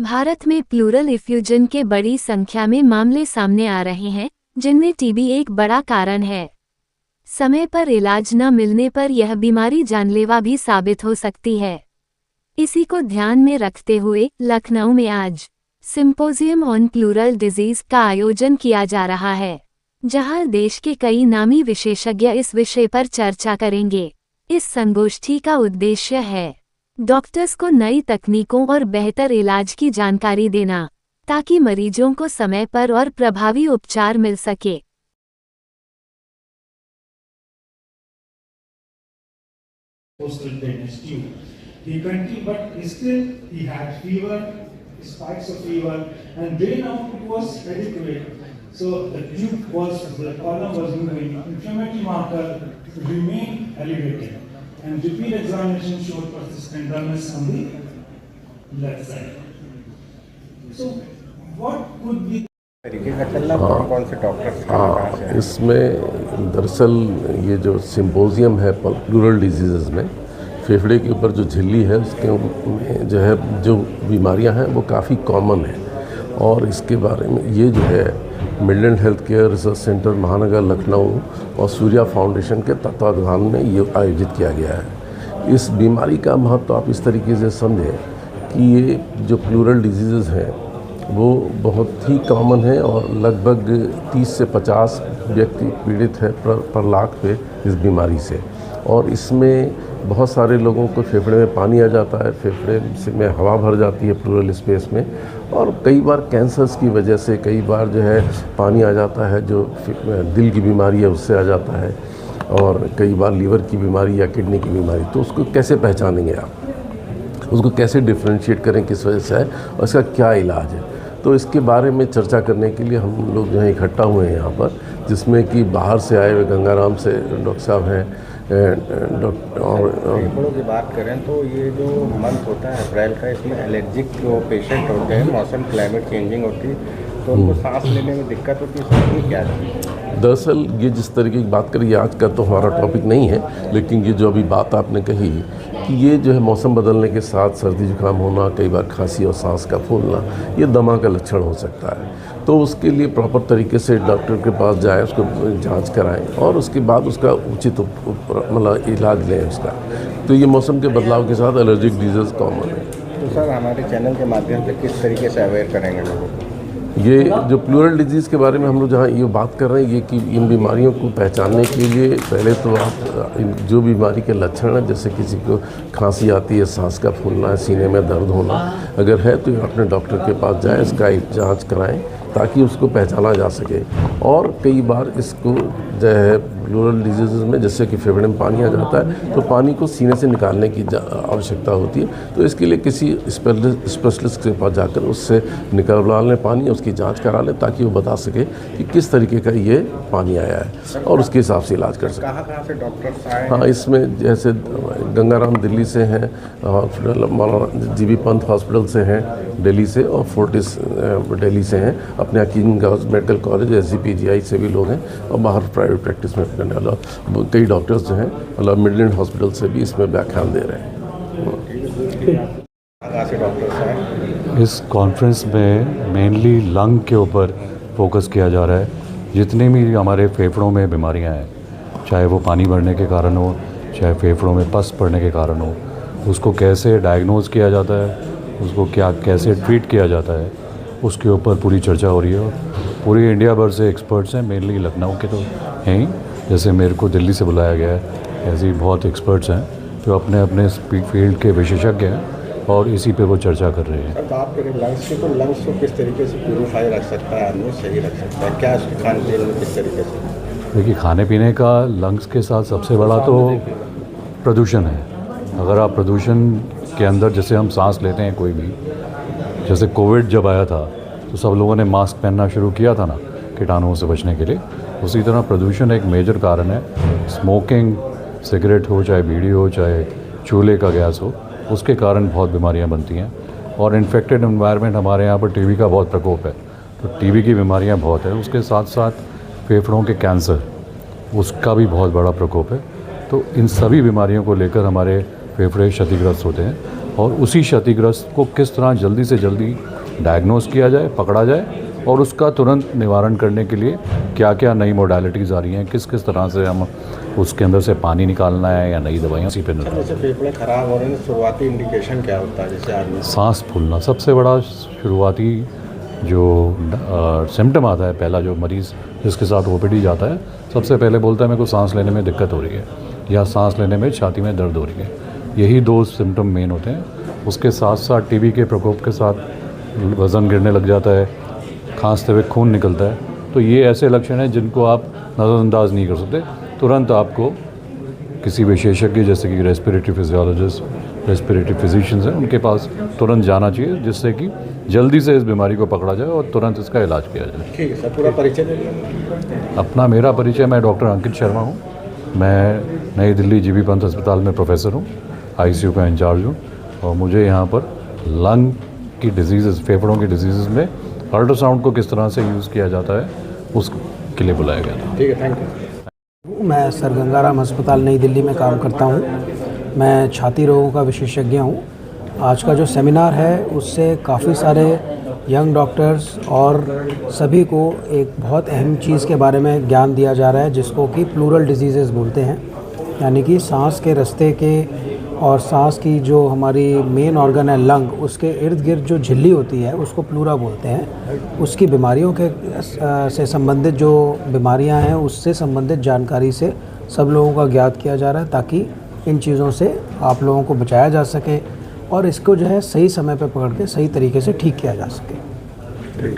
भारत में pleural effusion के बड़ी संख्या में मामले सामने आ रहे हैं, जिनमें टीबी एक बड़ा कारण है। समय पर इलाज न मिलने पर यह बीमारी जानलेवा भी साबित हो सकती है। इसी को ध्यान में रखते हुए लखनऊ में आज सिंपोजियम ऑन प्लूरल डिजीज का आयोजन किया जा रहा है, जहां देश के कई नामी विशेषज्ञ इस विषय पर चर्चा करेंगे। इस संगोष्ठी का उद्देश्य है डॉक्टर्स को नई तकनीकों और बेहतर इलाज की जानकारी देना, ताकि मरीजों को समय पर और प्रभावी उपचार मिल सके। He continued, but still he had fever, spikes of fever, and drain output was adequate. So the tube was, the column was moving, inflammatory marker remained elevated, and repeat examination showed persistent dullness on the left side. So what could be कौन से doctor? इसमें दरअसल ये जो symposium है plural disease में फेफड़े के ऊपर जो झिल्ली है उसके में जो है जो बीमारियां हैं वो काफ़ी कॉमन है, और इसके बारे में ये जो है Midland health care research centre महानगर लखनऊ और सूर्या फाउंडेशन के तत्वावधान में ये आयोजित किया गया है। इस बीमारी का महत्व आप इस तरीके से समझें कि ये जो प्लूरल डिजीज़ हैं वो बहुत ही कॉमन है और लगभग 30 से 50 व्यक्ति पीड़ित है पर लाख पे इस बीमारी से। और इसमें बहुत सारे लोगों को फेफड़े में पानी आ जाता है, फेफड़े में हवा भर जाती है प्लूरल स्पेस में, और कई बार कैंसर्स की वजह से कई बार जो है पानी आ जाता है, जो दिल की बीमारी है उससे आ जाता है, और कई बार लीवर की बीमारी या किडनी की बीमारी। तो उसको कैसे पहचानेंगे आप, उसको कैसे डिफ्रेंशिएट करें किस वजह से है और इसका क्या इलाज है। तो इसके बारे में चर्चा करने के लिए हम लोग जो है इकट्ठा हुए हैं यहाँ पर, जिसमें कि बाहर से आए हुए गंगाराम से डॉक्टर साहब हैं, और फेफड़ों की बात करें तो ये जो मंथ होता है अप्रैल का, इसमें एलर्जिक जो पेशेंट होते हैं, मौसम क्लाइमेट चेंजिंग होती है तो उनको सांस लेने में दिक्कत होती है, इसमें क्या है? दरअसल ये जिस तरीके की बात करिए आज का तो हमारा टॉपिक नहीं है, लेकिन ये जो अभी बात आपने कही कि ये जो है मौसम बदलने के साथ सर्दी जुकाम होना, कई बार खांसी और सांस का फूलना, ये दमा का लक्षण हो सकता है। तो उसके लिए प्रॉपर तरीके से डॉक्टर के पास जाएं, उसको जांच कराएं और उसके बाद उसका उचित मतलब इलाज लें उसका। तो ये मौसम के बदलाव के साथ एलर्जिक डिजीज़ कॉमन है। तो सर हमारे चैनल के माध्यम से किस तरीके से अवेयर करेंगे लोगों को? ये जो प्लूरल डिजीज़ के बारे में हम लोग जहाँ ये बात कर रहे हैं, ये कि इन बीमारियों को पहचानने के लिए पहले तो आप जो बीमारी के लक्षण हैं, जैसे किसी को खांसी आती है, सांस का फूलना है, सीने में दर्द होना अगर है तो अपने डॉक्टर के पास जाएं, इसका जांच कराएं ताकि उसको पहचाना जा सके। और कई बार इसको जो है प्लूरल डिजीज़ में जैसे कि फेफड़े में पानी आ जाता है तो पानी को सीने से निकालने की आवश्यकता होती है। तो इसके लिए किसी स्पेशलिस्ट के पास जाकर उससे निकाल लें पानी, उसकी जांच करा लें ताकि वो बता सके कि किस तरीके का ये पानी आया है और उसके हिसाब से इलाज कर सकें। कहाँ से डॉक्टर्स आए? हाँ, इसमें जैसे गंगाराम दिल्ली से हैं, हॉस्पिटल मौलाना जीबी पंत हॉस्पिटल से हैं दिल्ली से, और फोर्टिस दिल्ली से हैं, अपने यहाँ किंग मेडिकल कॉलेज SGPGI से भी लोग हैं, और बाहर प्राइवेट प्रैक्टिस में करने वाला कई डॉक्टर्स जो हैं मतलब मिडलैंड हॉस्पिटल से भी इसमें व्याख्यान दे रहे हैं। इस कॉन्फ्रेंस में मेनली लंग के ऊपर फोकस किया जा रहा है। जितने भी हमारे फेफड़ों में बीमारियां हैं, चाहे वो पानी भरने के कारण हो, चाहे फेफड़ों में पस पड़ने के कारण हो, उसको कैसे डायग्नोज किया जाता है, उसको कैसे ट्रीट किया जाता है, उसके ऊपर पूरी चर्चा हो रही है। और पूरी इंडिया भर से एक्सपर्ट्स हैं, मेनली लखनऊ के तो हैं ही, जैसे मेरे को दिल्ली से बुलाया गया है, ऐसे ही बहुत एक्सपर्ट्स हैं जो अपने अपने फील्ड के विशेषज्ञ हैं और इसी पे वो चर्चा कर रहे हैं। सर बात करें लंग्स की, तो लंग्स को किस तरीके से प्यूरीफाई रख सकता है आदमी, सही रख सकता है क्या उसके खाने पीने में किस तरीके से? देखिए, खाने पीने का लंग्स के साथ सबसे बड़ा तो प्रदूषण है। अगर आप प्रदूषण के अंदर, जैसे हम सांस लेते हैं कोई भी, जैसे कोविड जब आया था तो सब लोगों ने मास्क पहनना शुरू किया था ना कीटाणुओं से बचने के लिए, उसी तरह प्रदूषण एक मेजर कारण है। स्मोकिंग, सिगरेट हो, चाहे बीड़ी हो, चाहे चूल्हे का गैस हो, उसके कारण बहुत बीमारियां बनती हैं। और इन्फेक्टेड एनवायरनमेंट, हमारे यहाँ पर टीबी का बहुत प्रकोप है, तो टीबी की बीमारियां बहुत है। उसके साथ साथ फेफड़ों के कैंसर, उसका भी बहुत बड़ा प्रकोप है। तो इन सभी बीमारियों को लेकर हमारे फेफड़े क्षतिग्रस्त होते हैं। और उसी क्षतिग्रस्त को किस तरह जल्दी से जल्दी डायग्नोस किया जाए, पकड़ा जाए और उसका तुरंत निवारण करने के लिए क्या क्या नई मोडालिटीज़ आ रही हैं, किस किस तरह से हम उसके अंदर से पानी निकालना है या नई दवाइयाँ इसी पे निर्भर। जैसे फेफड़े खराब हो रहे हैं, शुरुआती इंडिकेशन क्या होता है? जैसे आदमी सांस फूलना सबसे बड़ा शुरुआती जो सिम्टम आता है, पहला जो मरीज़ जिसके साथ ओपीडी जाता है सबसे पहले बोलता है मेरे को सांस लेने में दिक्कत हो रही है या सांस लेने में छाती में दर्द हो रही है। यही दो सिम्टम मेन होते हैं। उसके साथ साथ टीबी के प्रकोप के साथ वज़न गिरने लग जाता है, खांसते हुए खून निकलता है। तो ये ऐसे लक्षण हैं जिनको आप नज़रअंदाज नहीं कर सकते। तुरंत आपको किसी विशेषज्ञ जैसे कि रेस्पिरेटरी फिजियोलॉजिस्ट, रेस्पिरेटरी फिजिशियंस हैं, उनके पास तुरंत जाना चाहिए जिससे कि जल्दी से इस बीमारी को पकड़ा जाए और तुरंत इसका इलाज किया जाए। ठीक है सर, पूरा परिचय दे दीजिए। मेरा परिचय, मैं डॉक्टर अंकित शर्मा हूँ। मैं नई दिल्ली जीबी पंत अस्पताल में प्रोफेसर हूँ, आईसीयू का इंचार्ज हूँ और मुझे यहाँ पर लंग की डिजीज़, फेफड़ों की डिजीज़ में अल्ट्रासाउंड को किस तरह से यूज़ किया जाता है उसके लिए बुलाया गया था। ठीक है, थैंक यू। मैं सर गंगाराम अस्पताल नई दिल्ली में काम करता हूँ। मैं छाती रोगों का विशेषज्ञ हूँ। आज का जो सेमिनार है उससे काफ़ी सारे यंग डॉक्टर्स और सभी को एक बहुत अहम चीज़ के बारे में ज्ञान दिया जा रहा है जिसको कि प्लूरल डिजीज़ेज़ बोलते हैं, यानी कि सांस के रास्ते के और सांस की जो हमारी मेन ऑर्गन है लंग, उसके इर्द गिर्द जो झिल्ली होती है उसको प्लूरा बोलते हैं। उसकी बीमारियों के से संबंधित जो बीमारियां हैं उससे संबंधित जानकारी से सब लोगों का ज्ञात किया जा रहा है ताकि इन चीज़ों से आप लोगों को बचाया जा सके और इसको जो है सही समय पर पकड़ के सही तरीके से ठीक किया जा सके।